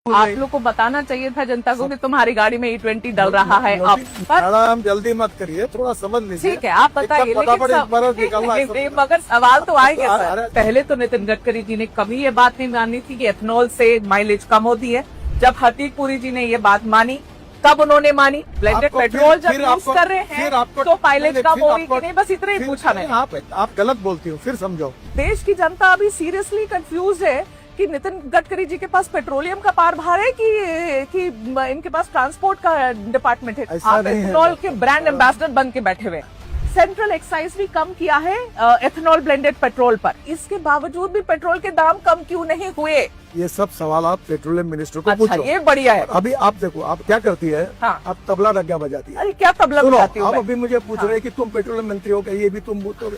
आप लोग को बताना चाहिए था जनता को कि तुम्हारी गाड़ी में E20 डल रहा है अब। पर मैडम जल्दी मत करिए, थोड़ा समझ लीजिए। ठीक है, आप बताइए, लेकिन मगर सवाल तो आएंगे सर। पहले तो नितिन गडकरी जी ने कभी ये बात नहीं मानी थी कि एथेनॉल से माइलेज कम होती है। जब हरदीप पुरी जी ने ये बात मानी तब उन्होंने मानी। ब्लेंडेड पेट्रोल जब यूज कर रहे हैं तो माइलेज कम होगी कि नहीं, बस इतना ही पूछा मैंने। आप गलत बोलती हो, फिर समझो। देश की जनता अभी सीरियसली कंफ्यूज है कि नितिन गडकरी जी के पास पेट्रोलियम का कारभार है कि इनके पास ट्रांसपोर्ट का डिपार्टमेंट है। आप एथेनॉल के ब्रांड एम्बेसडर बन के बैठे हुए। सेंट्रल एक्साइज भी कम किया है एथेनॉल ब्लेंडेड पेट्रोल पर, इसके बावजूद भी पेट्रोल के दाम कम क्यों नहीं हुए? ये सब सवाल आप पेट्रोलियम मिनिस्टर को पूछो। ये बढ़िया है। अभी आप देखो, आप क्या करती है? हाँ। आप तबला डग्गा बजाती है। अरे क्या तबला बजाती हूँ? आप अभी मुझे पूछ रहे हैं कि तुम पेट्रोलियम मंत्री हो, ये भी तुम बोलोगे?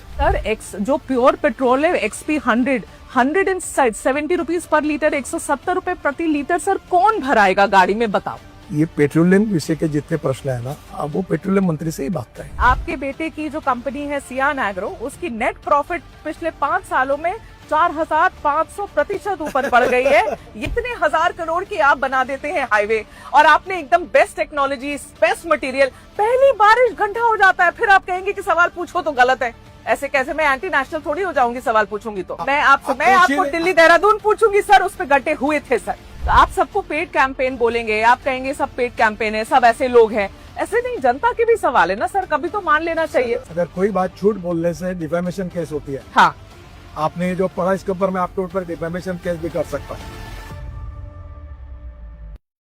सर जो प्योर पेट्रोल है XP 170 रुपीज पर लीटर, 170 रुपए प्रति लीटर, सर कौन भराएगा गाड़ी में, बताओ? ये पेट्रोलियम विषय के जितने प्रश्न है ना, अब वो पेट्रोलियम मंत्री से ही बात करें। आपके बेटे की जो कंपनी है सियान एग्रो, उसकी नेट प्रॉफिट पिछले 5 सालों में 4500% ऊपर बढ़ गई है। इतने 1000 करोड़ की आप बना देते हैं हाईवे, और आपने एकदम बेस्ट टेक्नोलॉजी, बेस्ट मटेरियल, पहली बारिश घंटा हो जाता है, फिर आप कहेंगे कि सवाल पूछो तो गलत है। ऐसे कैसे? मैं एंटी नेशनल थोड़ी हो जाऊंगी सवाल पूछूंगी तो। मैं आपको दिल्ली देहरादून पूछूंगी, सर उस पे गड्ढे हुए थे सर। आप सबको पेड कैंपेन बोलेंगे, आप कहेंगे सब पेड कैंपेन है, सब ऐसे लोग हैं। ऐसे नहीं, जनता के भी सवाल है ना सर, कभी तो मान लेना चाहिए। अगर कोई बात झूठ बोलने से डिफेमेशन केस होती है। हाँ, आपने जो पढ़ा इसके ऊपर मैं आपके ऊपर डिफेमेशन केस भी कर सकता हूँ।